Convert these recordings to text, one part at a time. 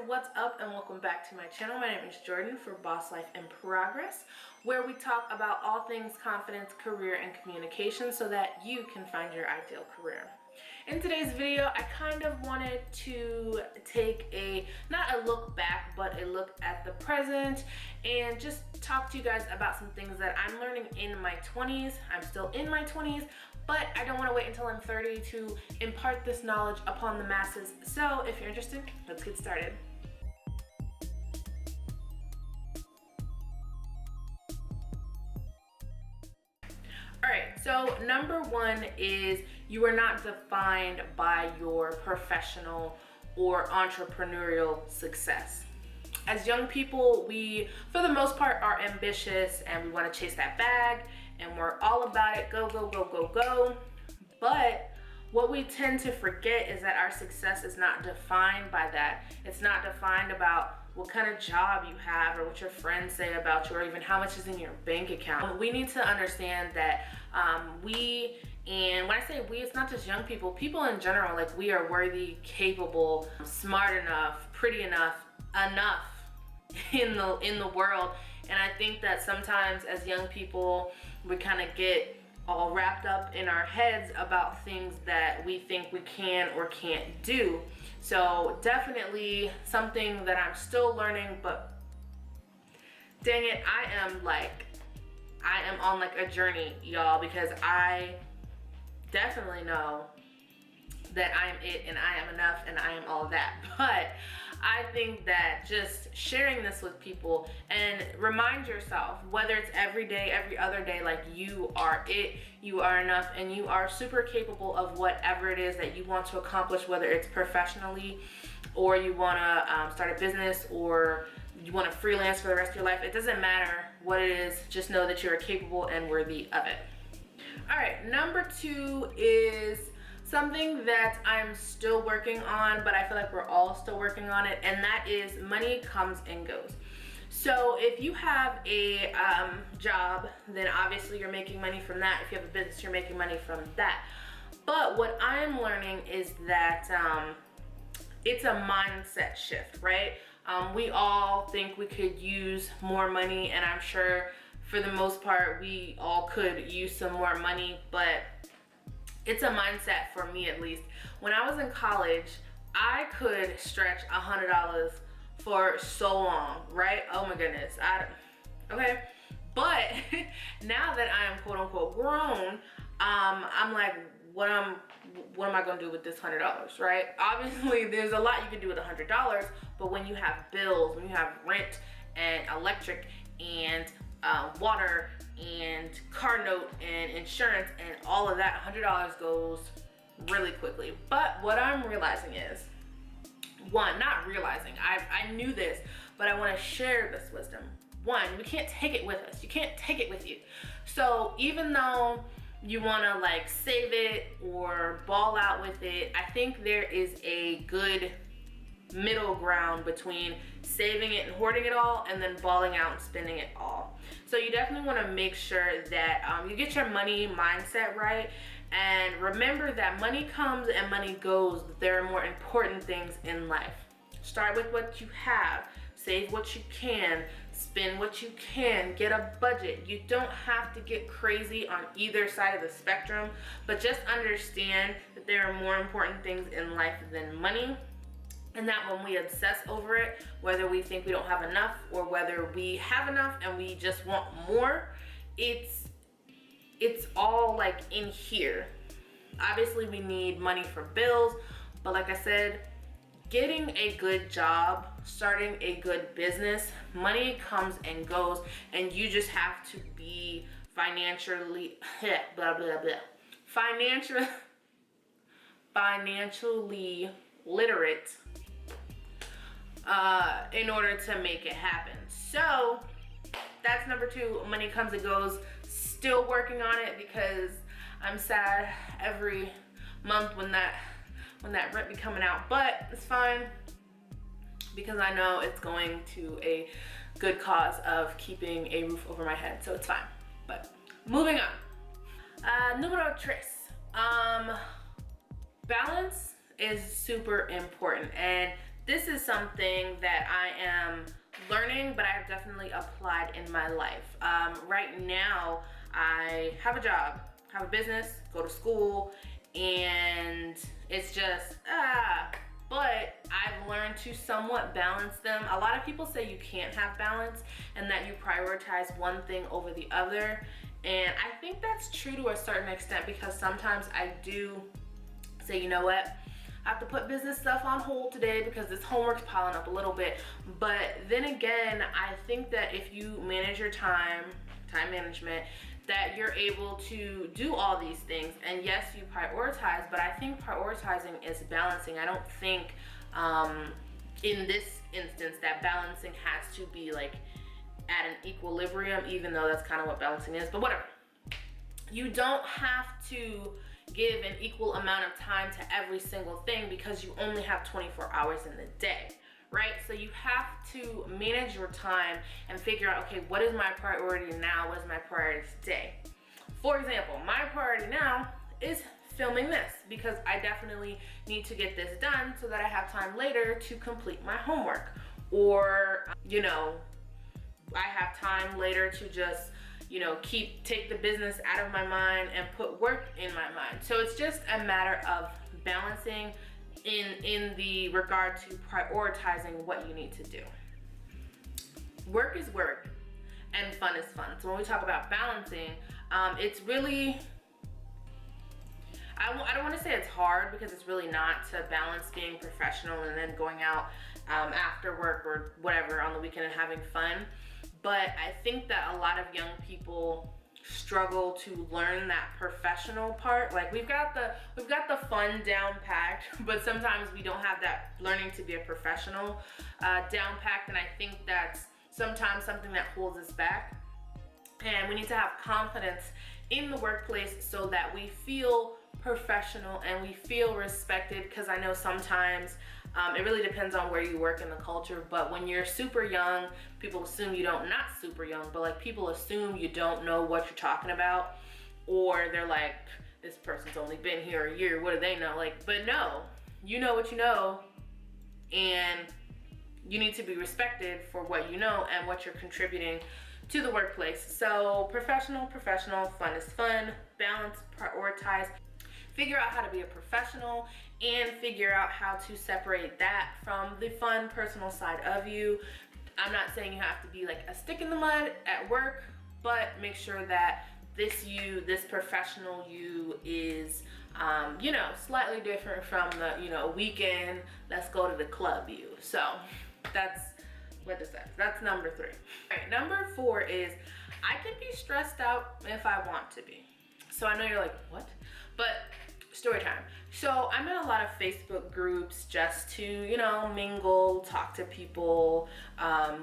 what's up and welcome back to my channel. My name is Jordan for Boss Life in Progress, where we talk about all things confidence, career, and communication so that you can find your ideal career. In today's video, I kind of wanted to take not a look back, but a look at the present and just talk to you guys about some things that I'm learning in my 20s. I'm still in my 20s, but I don't want to wait until I'm 30 to impart this knowledge upon the masses. So if you're interested, let's get started. All right, so number one is you are not defined by your professional or entrepreneurial success. As young people, we, for the most part, are ambitious and we want to chase that bag and we're all about it, go, go, go, go, go. But what we tend to forget is that our success is not defined by that. It's not defined about what kind of job you have or what your friends say about you or even how much is in your bank account. We need to understand that and when I say we, it's not just young people, people in general, like we are worthy, capable, smart enough, pretty enough in the world. And I think that sometimes as young people, we kind of get all wrapped up in our heads about things that we think we can or can't do. So definitely something that I'm still learning, but dang it, I am on like a journey, y'all, because I definitely know that I am it and I am enough and I am all of that. But I think that just sharing this with people and remind yourself, whether it's every day, every other day, like you are it, you are enough, and you are super capable of whatever it is that you want to accomplish, whether it's professionally or you want to start a business or you want to freelance for the rest of your life. It doesn't matter what it is, just know that you are capable and worthy of it. All right, number two is something that I'm still working on, but I feel like we're all still working on it, and that is money comes and goes. So if you have a job, then obviously you're making money from that. If you have a business, you're making money from that. But what I'm learning is that it's a mindset shift, right? We all think we could use more money, and I'm sure for the most part, we all could use some more money, but it's a mindset for me at least. When I was in college, I could stretch $100 for so long, right? Oh my goodness, okay. But now that I am quote unquote grown, I'm like, what am I gonna do with this $100, right? Obviously, there's a lot you can do with $100, but when you have bills, when you have rent and electric and water and car note and insurance and all of that, $100 goes really quickly. But what I'm realizing is, not realizing, I knew this, but I want to share this wisdom. One, we can't take it with us. You can't take it with you. So even though you want to like save it or ball out with it, I think there is a good middle ground between saving it and hoarding it all and then balling out and spending it all. So you definitely want to make sure that you get your money mindset right, and remember that money comes and money goes, but there are more important things in life. Start with what you have, save what you can, spend what you can, get a budget. You don't have to get crazy on either side of the spectrum, but just understand that there are more important things in life than money. And that when we obsess over it, whether we think we don't have enough or whether we have enough and we just want more, it's all like in here. Obviously we need money for bills, but like I said, getting a good job, starting a good business, money comes and goes, and you just have to be financially financially literate in order to make it happen. So that's number two, money comes and goes. Still working on it because I'm sad every month when that rent be coming out, but it's fine because I know it's going to a good cause of keeping a roof over my head, so it's fine. But moving on, numero tres, balance is super important, and this is something that I am learning, but I have definitely applied in my life. Right now, I have a job, have a business, go to school, and it's just, but I've learned to somewhat balance them. A lot of people say you can't have balance and that you prioritize one thing over the other. And I think that's true to a certain extent, because sometimes I do say, you know what, I have to put business stuff on hold today because this homework's piling up a little bit. But then again, I think that if you manage your time management, that you're able to do all these things. And yes, you prioritize, but I think prioritizing is balancing. I don't think in this instance that balancing has to be like at an equilibrium, even though that's kind of what balancing is, but whatever. You don't have to give an equal amount of time to every single thing because you only have 24 hours in the day, right? So you have to manage your time and figure out, okay, what is my priority now? What is my priority today? For example, my priority now is filming this because I definitely need to get this done so that I have time later to complete my homework. Or, you know, I have time later to just, you know, take the business out of my mind and put work in my mind. So it's just a matter of balancing in the regard to prioritizing what you need to do. Work is work and fun is fun. So when we talk about balancing, it's really, I don't want to say it's hard, because it's really not, to balance being professional and then going out after work or whatever on the weekend and having fun. But I think that a lot of young people struggle to learn that professional part. Like we've got the fun down packed, but sometimes we don't have that learning to be a professional down packed. And I think that's sometimes something that holds us back. And we need to have confidence in the workplace so that we feel professional and we feel respected, because I know sometimes it really depends on where you work in the culture, but when you're super young, people assume you don't, not super young, but like people assume you don't know what you're talking about, or they're like, this person's only been here a year, what do they know? Like, but no, you know what you know, and you need to be respected for what you know and what you're contributing to the workplace. So professional, fun is fun, balance, prioritize. Figure out how to be a professional and figure out how to separate that from the fun personal side of you. I'm not saying you have to be like a stick in the mud at work, but make sure that this professional you is, you know, slightly different from the, you know, weekend, let's go to the club you. So that's what is that? That's number 3. All right, number 4 is I can be stressed out if I want to be. So I know you're like, what? But story time. So I'm in a lot of Facebook groups just to, you know, mingle, talk to people,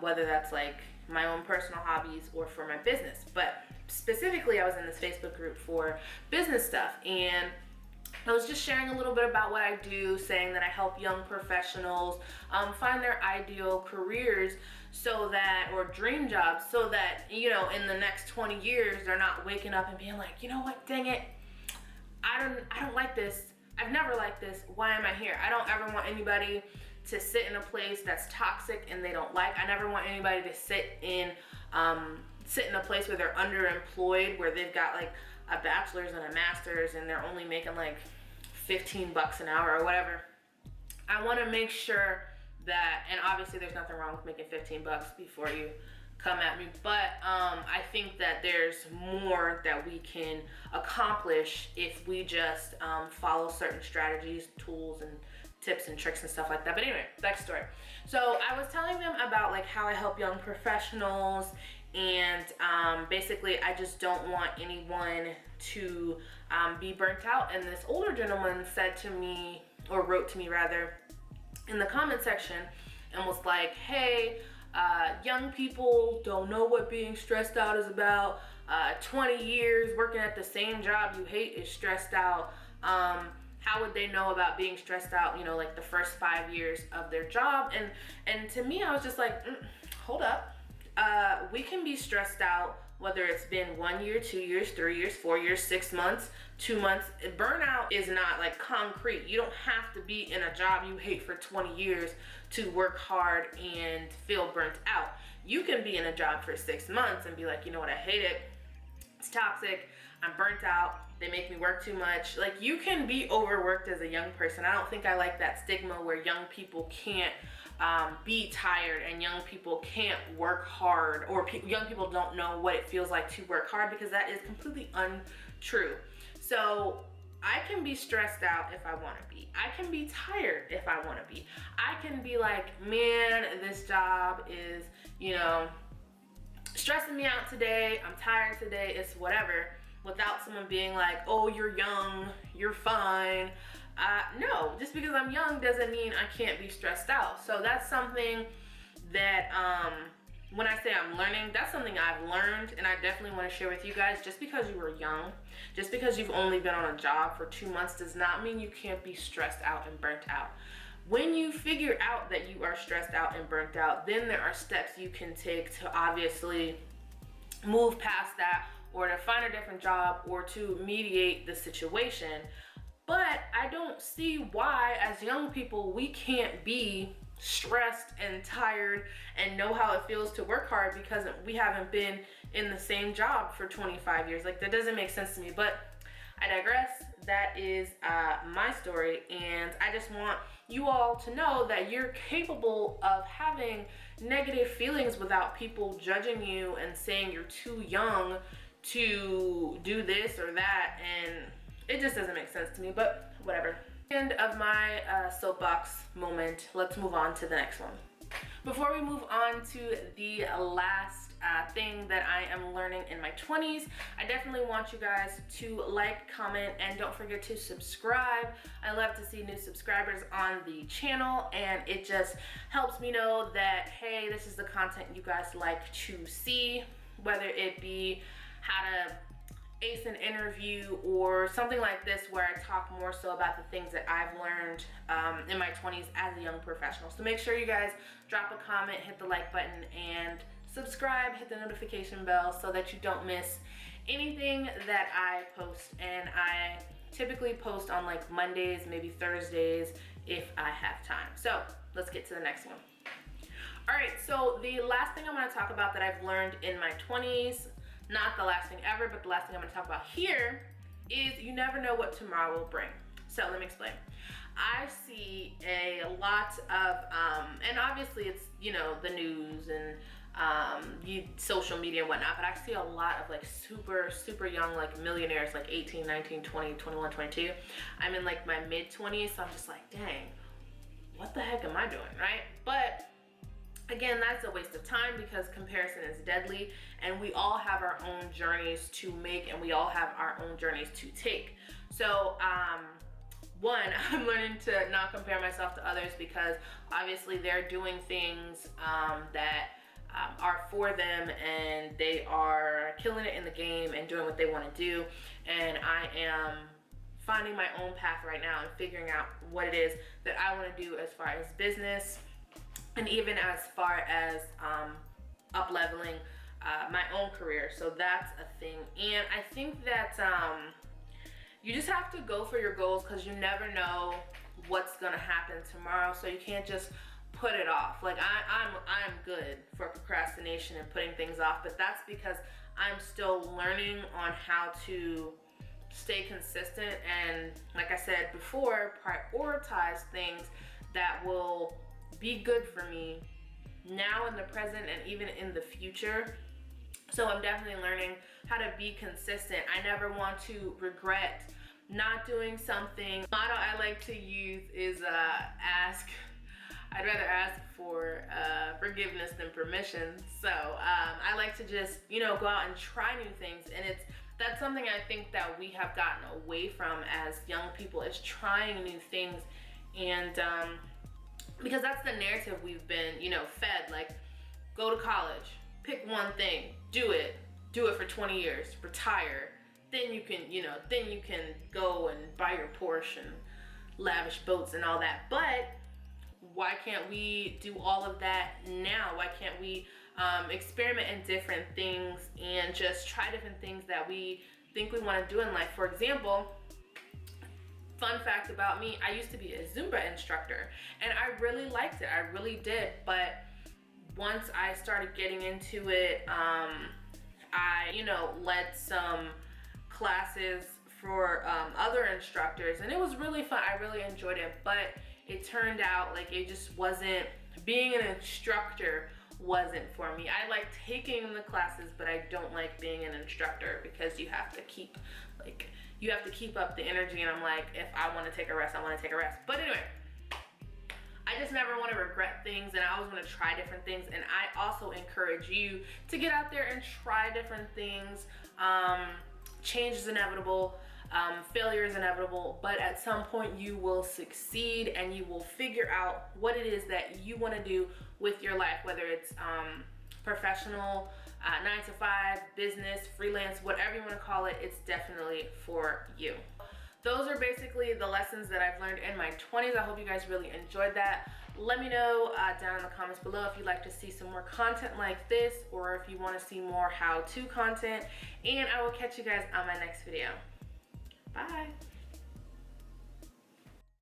whether that's like my own personal hobbies or for my business. But specifically, I was in this Facebook group for business stuff, and I was just sharing a little bit about what I do, saying that I help young professionals find their ideal careers, so that, or dream jobs, so that, you know, in the next 20 years, they're not waking up and being like, you know what, dang it, I don't like this. I've never liked this. Why am I here? I don't ever want anybody to sit in a place that's toxic and they don't like. I never want anybody to sit in a place where they're underemployed, where they've got like a bachelor's and a master's and they're only making like $15 an hour or whatever. I want to make sure that, and obviously there's nothing wrong with making $15 before you come at me, but I think that there's more that we can accomplish if we just follow certain strategies, tools, and tips and tricks and stuff like that. But anyway, backstory. So I was telling them about like how I help young professionals, and basically I just don't want anyone to be burnt out. And this older gentleman said to me, or wrote to me rather, in the comment section, and was like, hey, young people don't know what being stressed out is about. 20 years working at the same job you hate is stressed out. How would they know about being stressed out, you know, like the first 5 years of their job? And to me, I was just like, hold up. We can be stressed out whether it's been 1 year, 2 years, 3 years, 4 years, 6 months, 2 months. Burnout is not like concrete. You don't have to be in a job you hate for 20 years to work hard and feel burnt out. You can be in a job for 6 months and be like, you know what, I hate it. It's toxic. I'm burnt out. They make me work too much. Like, you can be overworked as a young person. I don't think I like that stigma where young people can't be tired and young people can't work hard, or young people don't know what it feels like to work hard, because that is completely untrue. So I can be stressed out if I want to be. I can be tired if I want to be. I can be like, man, this job is, stressing me out today. I'm tired today. It's whatever. Without someone being like, oh, you're young, you're fine. No, just because I'm young doesn't mean I can't be stressed out. So that's something that, when I say I'm learning, that's something I've learned, and I definitely want to share with you guys. Just because you were young, just because you've only been on a job for 2 months does not mean you can't be stressed out and burnt out. When you figure out that you are stressed out and burnt out, then there are steps you can take to obviously move past that, or to find a different job, or to mediate the situation. But I don't see why, as young people, we can't be stressed and tired and know how it feels to work hard because we haven't been in the same job for 25 years. Like, that doesn't make sense to me. But I digress. That is my story, and I just want you all to know that you're capable of having negative feelings without people judging you and saying you're too young to do this or that, and it just doesn't make sense to me, but whatever. End of my soapbox moment. Let's move on to the next one. Before we move on to the last thing that I am learning in my 20s, I definitely want you guys to like, comment, and don't forget to subscribe. I love to see new subscribers on the channel, and it just helps me know that, hey, this is the content you guys like to see, whether it be how to ace an interview or something like this, where I talk more so about the things that I've learned in my 20s as a young professional. So make sure you guys drop a comment, hit the like button, and subscribe, hit the notification bell so that you don't miss anything that I post. And I typically post on like Mondays, maybe Thursdays if I have time. So let's get to the next one. All right, so the last thing I want to talk about that I've learned in my 20s, not the last thing ever, but the last thing I'm going to talk about here, is you never know what tomorrow will bring. So let me explain. I see a lot of, and obviously it's, the news and social media and whatnot, but I see a lot of like super, super young, like millionaires, like 18, 19, 20, 21, 22. I'm in like my mid 20s, so I'm just like, dang, what the heck am I doing, right? But again, that's a waste of time because comparison is deadly, and we all have our own journeys to make, and we all have our own journeys to take. So, one, I'm learning to not compare myself to others, because obviously they're doing things that are for them, and they are killing it in the game and doing what they want to do. And I am finding my own path right now and figuring out what it is that I want to do as far as business, and even as far as up-leveling my own career. So that's a thing. And I think that you just have to go for your goals, because you never know what's gonna happen tomorrow. So you can't just put it off. Like I'm good for procrastination and putting things off, but that's because I'm still learning on how to stay consistent and, like I said before, prioritize things that will be good for me now in the present and even in the future. So I'm definitely learning how to be consistent. I never want to regret not doing something. The motto I like to use is I'd rather ask for forgiveness than permission. So I like to just, go out and try new things. And that's something I think that we have gotten away from as young people, is trying new things. And because that's the narrative we've been, fed. Like, go to college, pick one thing, do it for 20 years, retire. Then you can go and buy your Porsche and lavish boats and all that. But why can't we do all of that now? Why can't we experiment in different things and just try different things that we think we want to do in life. For example, fun fact about me, I used to be a Zumba instructor and I really liked it. I really did. But once I started getting into it, I, led some classes for other instructors, and it was really fun. I really enjoyed it, but it turned out like it just wasn't, being an instructor wasn't for me. I like taking the classes, but I don't like being an instructor because you have to keep up the energy, and I'm like, if I want to take a rest, I want to take a rest. But anyway, I just never want to regret things, and I always want to try different things. And I also encourage you to get out there and try different things. Change is inevitable, failure is inevitable, but at some point you will succeed and you will figure out what it is that you want to do with your life, whether it's professional, 9 to 5, business, freelance, whatever you want to call it, it's definitely for you. Those are basically the lessons that I've learned in my 20s. I hope you guys really enjoyed that. Let me know down in the comments below if you'd like to see some more content like this, or if you want to see more how-to content, and I will catch you guys on my next video. Bye.